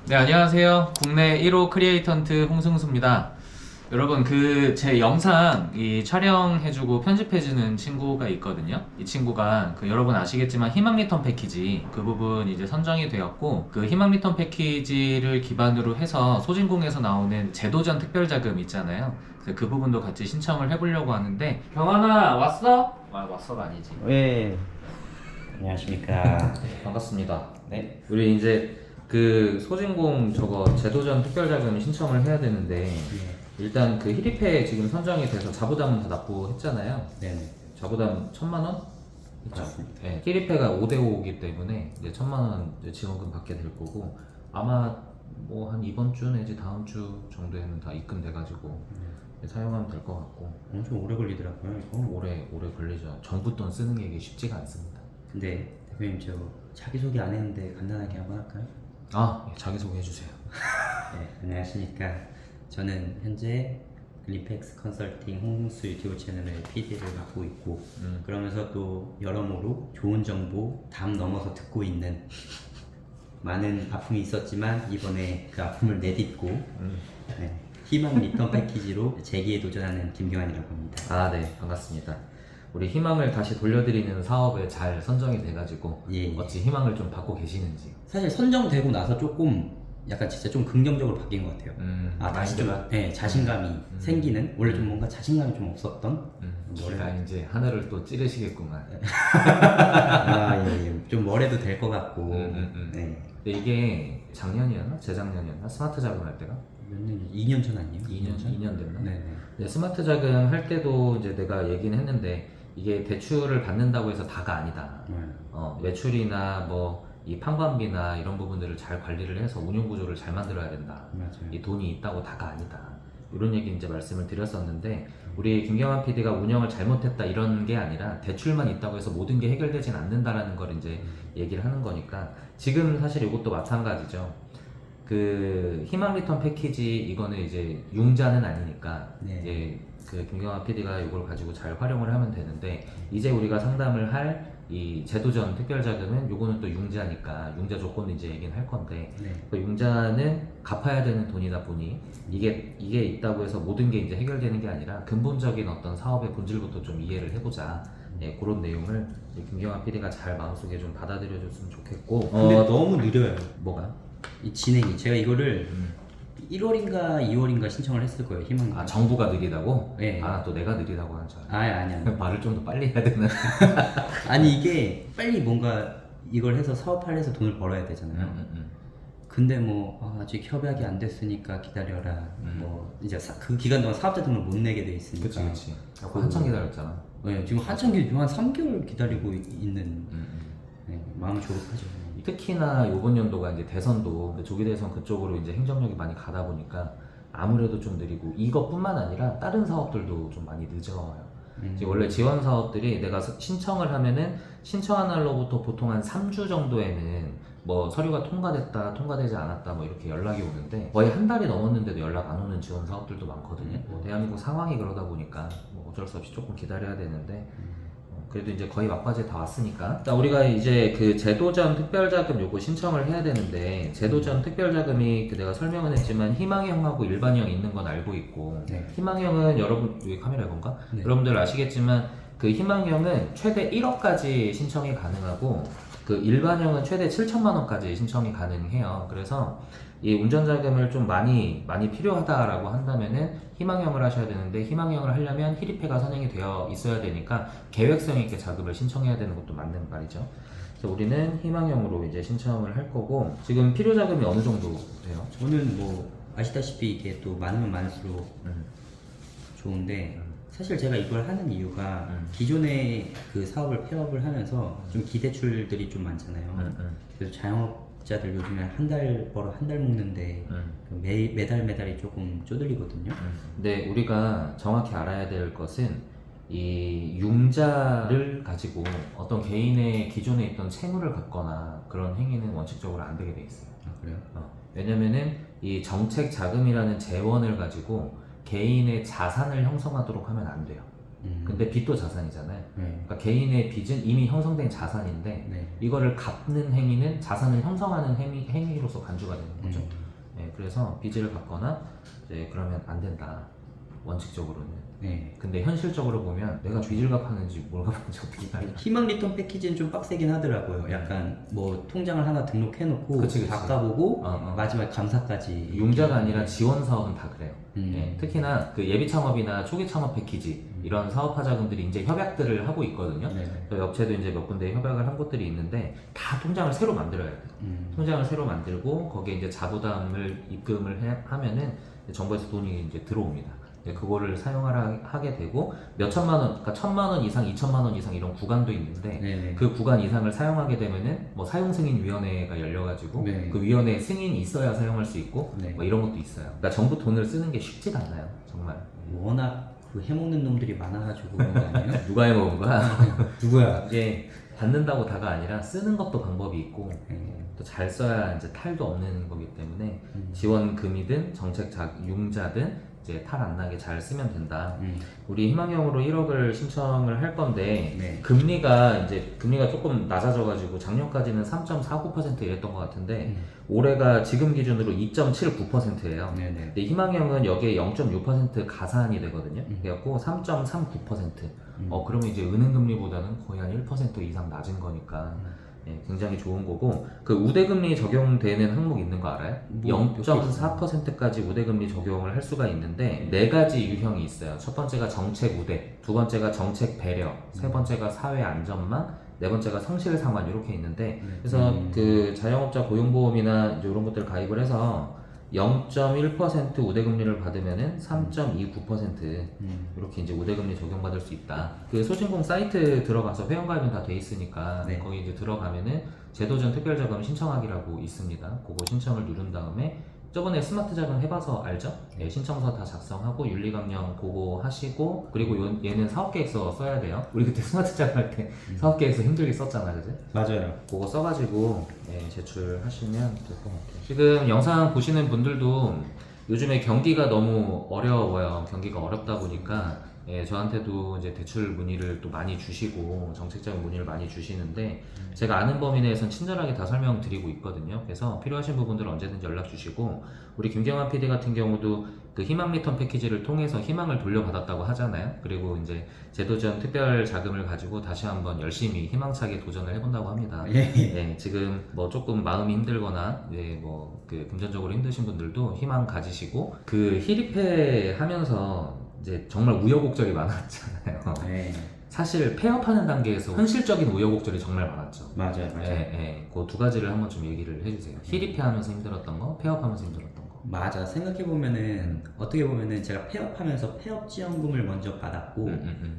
네, 안녕하세요. 국내 1호 크리에이턴트 홍승수입니다. 여러분, 제 영상 촬영해주고 편집해주는 친구가 있거든요. 이 친구가 여러분 아시겠지만 희망 리턴 패키지 그 부분 이제 선정이 되었고, 그 희망 리턴 패키지를 기반으로 해서 소진공에서 나오는 제도전 특별자금 있잖아요. 그래서 그 부분도 같이 신청을 해보려고 하는데. 경환아, 왔어? 왔어가 아니지. 네. 안녕하십니까. 반갑습니다. 네. 우리 이제 소진공 저거 제도전 특별자금 신청을 해야 되는데, 일단 히리페 지금 선정이 돼서 자부담은 다 납부했잖아요. 네네. 자부담 1,000만원? 맞습니다. 네. 히리페가 5대5이기 때문에 이제 1,000만원 지원금 받게 될 거고, 아마 뭐 한 이번 주 내지 다음 주 정도에는 다 입금돼가지고 사용하면 될 것 같고. 엄청 오래 걸리더라고요, 이거. 오래 걸리죠. 정부 돈 쓰는 게 이게 쉽지가 않습니다. 근데 대표님 저 자기소개 안 했는데 간단하게 한번 할까요? 자기소개 해주세요. 네. 안녕하십니까. 저는 현재 리펙스 컨설팅 홍수 유튜브 채널의 PD를 맡고 있고, 그러면서 또 여러모로 좋은 정보 담 넘어서 듣고 있는 많은 아픔이 있었지만 이번에 그 아픔을 내딛고 네, 희망 리턴 패키지로 재기에 도전하는 김경환이라고 합니다. 네, 반갑습니다. 우리 희망을 다시 돌려드리는 사업에 잘 선정이 돼가지고 예. 어찌 희망을 좀 받고 계시는지. 사실 선정되고 나서 조금 약간 진짜 좀 긍정적으로 바뀐 것 같아요. 다시 좀 마인드가? 자신감이 생기는, 원래 좀 뭔가 자신감이 좀 없었던 기가 이제 하늘을 또 찌르시겠구만. 예. 좀 뭐래도 될 것 같고. 네. 근데 이게 작년이었나? 재작년이었나? 스마트 자금 할 때가? 몇 년? 2년 전 아니에요? 2년 됐나? 네네. 근데 스마트 자금 할 때도 이제 내가 얘기는 했는데, 이게 대출을 받는다고 해서 다가 아니다. 매출이나 뭐 이 판관비나 이런 부분들을 잘 관리를 해서 운영 구조를 잘 만들어야 된다. 맞아요. 이 돈이 있다고 다가 아니다. 이런 얘기 이제 말씀을 드렸었는데, 우리 김경환 PD가 운영을 잘못했다 이런 게 아니라 대출만 있다고 해서 모든 게 해결되진 않는다라는 걸 이제 얘기를 하는 거니까, 지금 사실 이것도 마찬가지죠. 희망 리턴 패키지 이거는 이제 융자는 아니니까 네. 이제 김경환 PD가 이걸 가지고 잘 활용을 하면 되는데, 이제 우리가 상담을 할 이 제도전 특별자금은 요거는 또 융자니까 융자 조건도 이제 얘기는 할 건데, 네. 그 융자는 갚아야 되는 돈이다 보니 이게 있다고 해서 모든 게 이제 해결되는 게 아니라 근본적인 어떤 사업의 본질부터 좀 이해를 해보자. 그런 내용을 김경환 PD가 잘 마음속에 좀 받아들여줬으면 좋겠고. 근데 너무 느려요. 뭐가? 이 진행이. 제가 이거를 1월인가 2월인가 신청을 했을 거예요. 희망. 정부가 느리다고? 네. 또 내가 느리다고 하는 줄 알아. 아니. 말을 좀 더 빨리 해야 되나? 아니 이게 빨리 뭔가 이걸 해서 사업화해서 돈을 벌어야 되잖아요. 근데 뭐 아직 협약이 안 됐으니까 기다려라. 뭐 이제 그 기간 동안 사업자 등을 못 내게 돼 있으니까. 그치. 한참 기다렸잖아. 네, 지금 한참 한 3개월 기다리고 있는. 네, 마음이 조급하죠. 특히나 이번 연도가 이제 대선도 조기 대선 그쪽으로 이제 행정력이 많이 가다 보니까 아무래도 좀 느리고, 이것뿐만 아니라 다른 사업들도 좀 많이 늦어요. 이제 원래 지원 사업들이 내가 신청을 하면은 신청한 날로부터 보통 한 3주 정도에는 뭐 서류가 통과됐다, 통과되지 않았다 뭐 이렇게 연락이 오는데, 거의 한 달이 넘었는데도 연락 안 오는 지원 사업들도 많거든요. 대한민국 상황이 그러다 보니까 뭐 어쩔 수 없이 조금 기다려야 되는데, 그래도 이제 거의 막바지에 다 왔으니까. 우리가 이제 제도전 특별자금 요거 신청을 해야 되는데, 제도전 특별자금이 내가 설명은 했지만 희망형하고 일반형 있는 건 알고 있고, 네. 희망형은 여러분, 여기 카메라 이건가? 네. 여러분들 아시겠지만 희망형은 최대 1억까지 신청이 가능하고, 일반형은 최대 7천만 원까지 신청이 가능해요. 그래서 이 운전자금을 좀 많이 필요하다라고 한다면은 희망형을 하셔야 되는데, 희망형을 하려면 히리페가 선행이 되어 있어야 되니까 계획성 있게 자금을 신청해야 되는 것도 맞는 말이죠. 그래서 우리는 희망형으로 이제 신청을 할 거고, 지금 필요 자금이 어느 정도 돼요? 저는 뭐 아시다시피 이게 또 많으면 많을수록 좋은데, 사실 제가 이걸 하는 이유가 기존의 그 사업을 폐업을 하면서 좀 기대출들이 좀 많잖아요. 그래서 자영업자들 요즘에 한 달 벌어 한 달 먹는데 매달이 조금 쪼들리거든요. 근데 우리가 정확히 알아야 될 것은, 이 융자를 가지고 어떤 개인의 기존에 있던 채무를 갚거나 그런 행위는 원칙적으로 안 되게 돼 있어요. 그래요? 왜냐면은 이 정책 자금이라는 재원을 가지고 개인의 자산을 형성하도록 하면 안 돼요. 근데 빚도 자산이잖아요. 네. 그러니까 개인의 빚은 이미 형성된 자산인데 네. 이거를 갚는 행위는 자산을 형성하는 행위로서 간주가 되는 거죠. 네, 그래서 빚을 갚거나 이제 그러면 안 된다. 원칙적으로는. 네. 근데 현실적으로 보면 내가 빚을 갚았는지 뭘 갚았는지 어떻게 알아? 희망 리턴 패키지는 좀 빡세긴 하더라고요. 약간 뭐 통장을 하나 등록해놓고 그치. 바꿔보고 어. 마지막에 감사까지. 융자가 아니라 지원 사업은 다 그래요. 음. 예, 특히나 그 예비 창업이나 초기 창업 패키지 이런 사업화 자금들이 이제 협약들을 하고 있거든요. 네. 저희 업체도 이제 몇 군데 협약을 한 곳들이 있는데 다 통장을 새로 만들어야 돼요. 통장을 새로 만들고 거기에 이제 자부담을 입금을 하면은 정부에서 돈이 이제 들어옵니다. 그거를 하게 되고 몇 천만 원, 그러니까 1,000만 원 이상, 2천만 원 이상 이런 구간도 있는데 네네. 그 구간 이상을 사용하게 되면은 뭐 사용 승인 위원회가 열려가지고 네. 그 위원회 승인이 있어야 사용할 수 있고 네. 뭐 이런 것도 있어요. 그러니까 정부 돈을 쓰는 게 쉽지가 않아요, 정말. 워낙 그 해먹는 놈들이 많아가지고 그런 거 아니에요? 누가 해먹은 거야? 누구야? 이게 받는다고 다가 아니라 쓰는 것도 방법이 있고 또 잘 써야 이제 탈도 없는 거기 때문에 지원금이든 정책 융자든 이제 탈 안 나게 잘 쓰면 된다. 우리 희망형으로 1억을 신청을 할 건데 네. 금리가 조금 낮아져가지고 작년까지는 3.49% 이랬던 것 같은데 올해가 지금 기준으로 2.79%예요. 네네. 근데 희망형은 여기에 0.6% 가산이 되거든요. 그래갖고 3.39%. 그러면 이제 은행금리보다는 거의 한 1% 이상 낮은 거니까 예, 굉장히 좋은 거고 그 우대금리 적용되는 항목 있는 거 알아요? 뭐, 0.4%까지 우대금리 적용을 할 수가 있는데 네 가지 유형이 있어요. 첫 번째가 정책 우대, 두 번째가 정책 배려, 세 번째가 사회 안전망, 네 번째가 성실 상환 이렇게 있는데 그래서 그 자영업자 고용보험이나 이런 것들 가입을 해서 0.1% 우대금리를 받으면은 3.29% 이렇게 이제 우대금리 적용받을 수 있다. 그 소신공 사이트 들어가서 회원가입은 다 돼 있으니까 네. 거기 이제 들어가면은 제도전 특별자금 신청하기라고 있습니다. 그거 신청을 누른 다음에 저번에 스마트 자금 해봐서 알죠? 네, 신청서 다 작성하고 윤리강령 그거 하시고 그리고 얘는 사업계획서 써야 돼요. 우리 그때 스마트 자금 할 때 사업계획서 힘들게 썼잖아, 그지? 맞아요. 그거 써가지고 제출하시면 될 것 같아요. 지금 영상 보시는 분들도 요즘에 경기가 너무 어려워요. 경기가 어렵다 보니까 저한테도 이제 대출 문의를 또 많이 주시고 정책적인 문의를 많이 주시는데 제가 아는 범위 내에서는 친절하게 다 설명드리고 있거든요. 그래서 필요하신 부분들은 언제든지 연락 주시고 우리 김경환 PD 같은 경우도 그 희망 리턴 패키지를 통해서 희망을 돌려받았다고 하잖아요. 그리고 이제 제도전 특별 자금을 가지고 다시 한번 열심히 희망차게 도전을 해본다고 합니다. 네, 지금 뭐 조금 마음이 힘들거나 뭐 그 금전적으로 힘드신 분들도 희망 가지시고 그 희립회 하면서 이제 정말 우여곡절이 많았잖아요. 네. 사실 폐업하는 단계에서 현실적인 우여곡절이 정말 많았죠. 맞아요. 그 두 가지를 한번 좀 얘기를 해주세요. 희립회하면서 힘들었던 거, 폐업하면서 힘들었던 거. 맞아. 생각해보면은 어떻게 보면은 제가 폐업하면서 폐업 지원금을 먼저 받았고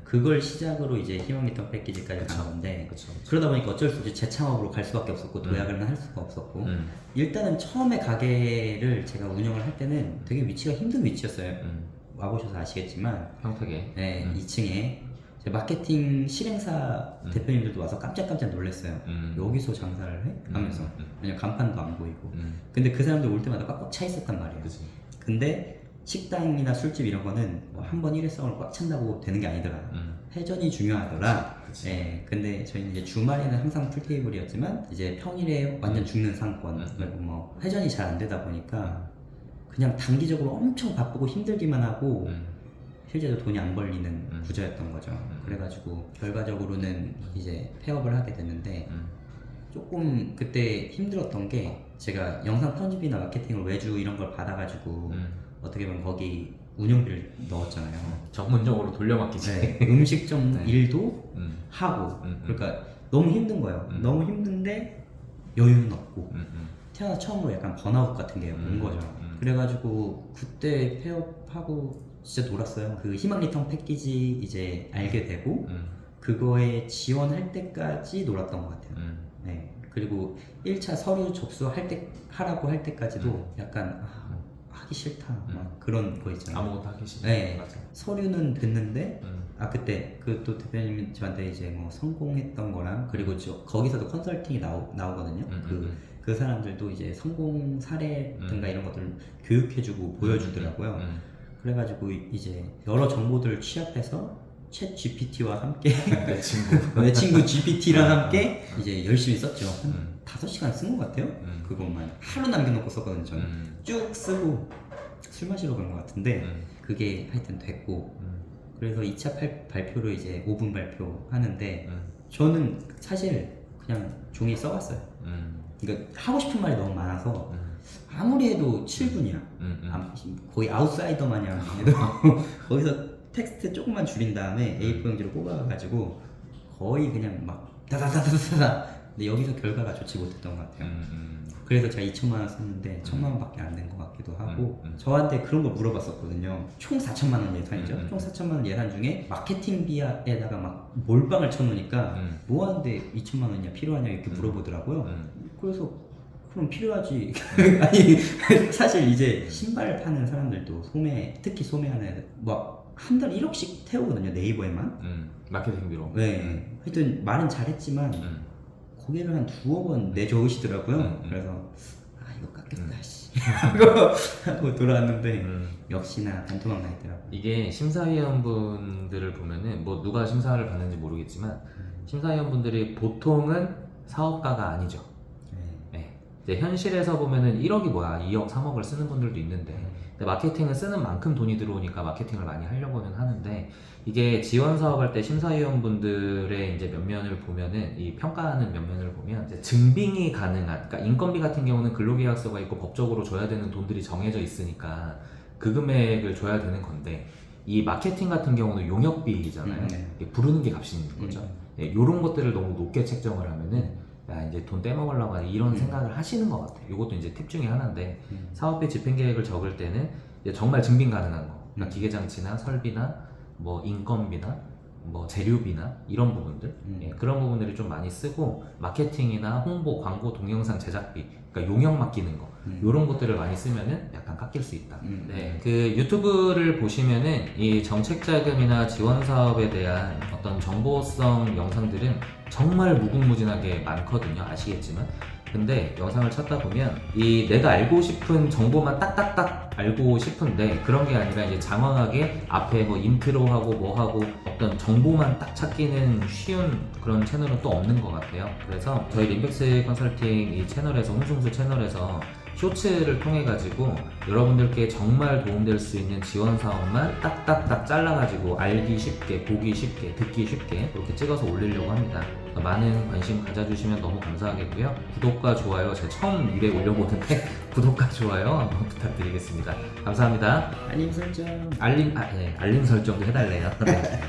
그걸 시작으로 이제 희망 리턴 패키지까지 간 건데 그쵸. 그러다 보니까 어쩔 수 없이 재창업으로 갈 수밖에 없었고 도약을 할 수가 없었고 일단은 처음에 가게를 제가 운영을 할 때는 되게 위치가 힘든 위치였어요. 와보셔서 아시겠지만 평택에. 네, 2층에 마케팅 실행사 대표님들도 와서 깜짝깜짝 놀랐어요. 여기서 장사를 해? 하면서 왜냐면 간판도 안 보이고 근데 그 사람들 올 때마다 꽉꽉 차 있었단 말이에요. 그치. 근데 식당이나 술집 이런 거는 뭐 한 번 일회성으로 꽉 찬다고 되는 게 아니더라. 회전이 중요하더라. 그치. 예, 근데 저희는 이제 주말에는 항상 풀테이블이었지만 이제 평일에 완전 죽는 상권 그리고 뭐 회전이 잘 안 되다 보니까 그냥 단기적으로 엄청 바쁘고 힘들기만 하고 실제로 돈이 안 벌리는 구조였던 거죠. 그래가지고 결과적으로는 이제 폐업을 하게 됐는데 조금 그때 힘들었던 게 제가 영상 편집이나 마케팅을 외주 이런 걸 받아가지고 어떻게 보면 거기 운영비를 넣었잖아요. 전문적으로 돌려막기지. 네, 음식점 네. 일도 하고 그러니까 너무 힘든 거예요. 너무 힘든데 여유는 없고 태어나 처음으로 약간 번아웃 같은 게 온 거죠. 그래가지고 그때 폐업하고 진짜 놀았어요. 그 희망 리턴 패키지 이제 알게 되고 그거에 지원할 때까지 놀았던 것 같아요. 네. 그리고 1차 서류 접수할 때 하라고 할 때까지도 약간 하기 싫다 막 그런 거 있잖아요. 아무것도 하기 싫다. 네. 맞아. 서류는 됐는데 그때 그 또 대표님 저한테 이제 뭐 성공했던 거랑 그리고 거기서도 컨설팅이 나오거든요. 그 사람들도 이제 성공 사례든가 이런 것들을 교육해주고 보여주더라고요. 그래가지고 이제 여러 정보들을 취합해서 챗 GPT와 함께 내 친구. 내 친구 GPT랑 함께 이제 열심히 썼죠. 한 5시간 쓴 것 같아요. 그것만 하루 남겨놓고 썼거든요. 저는 쭉 쓰고 술 마시러 간 것 같은데 그게 하여튼 됐고 그래서 2차 발표를 이제 5분 발표하는데 저는 사실 그냥 종이 써봤어요. 그러니까 하고 싶은 말이 너무 많아서 아무리 해도 7분이야. 거의 아웃사이더 마냥 해도 거기서 텍스트 조금만 줄인 다음에 A4 용지로 뽑아가지고 거의 그냥 막 다다다다다다. 근데 여기서 결과가 좋지 못했던 것 같아요. 그래서 제가 2천만 원 썼는데 1천만 원밖에 안 된 것 같기도 하고 저한테 그런 걸 물어봤었거든요. 총 4천만 원 예산이죠. 총 4천만 원 예산 중에 마케팅비에다가 막 몰빵을 쳐놓으니까 뭐 하는데 2천만 원이냐 필요하냐 이렇게 물어보더라고요. 그래서 그럼 필요하지. 아니 사실 이제 신발 파는 사람들도 특히 소매하는 뭐 한 달 1억씩 태우거든요 네이버에만. 마케팅비로. 네. 하여튼 말은 잘했지만 고개를 한 2억 원 내저으시더라고요. 그래서 이거 깎였다 씨 하고 돌아왔는데 역시나 반토막 나 있더라고요. 이게 심사위원분들을 보면은 뭐 누가 심사를 받는지 모르겠지만 심사위원분들이 보통은 사업가가 아니죠. 네. 이제 현실에서 보면은 1억이 뭐야 2억 3억을 쓰는 분들도 있는데 근데 마케팅은 쓰는 만큼 돈이 들어오니까 마케팅을 많이 하려고는 하는데 이게 지원 사업할 때 심사위원분들의 이제 면면을 보면은 이 평가하는 면면을 보면 이제 증빙이 가능한 그러니까 인건비 같은 경우는 근로계약서가 있고 법적으로 줘야 되는 돈들이 정해져 있으니까 그 금액을 줘야 되는 건데 이 마케팅 같은 경우는 용역비잖아요. 이게 부르는 게 값이 있는 거죠. 이런 것들을 너무 높게 책정을 하면은 야 이제 돈 떼먹으려고 하는 이런 생각을 하시는 것 같아요. 이것도 이제 팁 중에 하나인데 사업비 집행계획을 적을 때는 이제 정말 증빙 가능한 거 그러니까 기계장치나 설비나 뭐 인건비나 뭐 재료비나 이런 부분들 그런 부분들이 좀 많이 쓰고 마케팅이나 홍보, 광고, 동영상 제작비 그러니까 용역 맡기는 거 이런 것들을 많이 쓰면은 약간 깎일 수 있다. 네, 그 유튜브를 보시면은 이 정책 자금이나 지원 사업에 대한 어떤 정보성 영상들은 정말 무궁무진하게 많거든요. 아시겠지만. 근데 영상을 찾다 보면 이 내가 알고 싶은 정보만 딱딱딱 알고 싶은데 그런 게 아니라 이제 장황하게 앞에 뭐 인트로하고 뭐하고 어떤 정보만 딱 찾기는 쉬운 그런 채널은 또 없는 것 같아요. 그래서 저희 림팩스 컨설팅 이 채널에서 홍승수 채널에서 쇼츠를 통해 가지고 여러분들께 정말 도움될 수 있는 지원 사업만 딱딱딱 잘라가지고 알기 쉽게, 보기 쉽게, 듣기 쉽게 이렇게 찍어서 올리려고 합니다. 많은 관심 가져주시면 너무 감사하겠고요. 구독과 좋아요, 제가 처음 200 올려보는데 구독과 좋아요 한번 부탁드리겠습니다. 감사합니다. 알림 설정. 알림 설정도 해달래요. 네.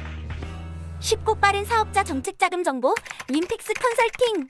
쉽고 빠른 사업자 정책 자금 정보 림팩스 컨설팅.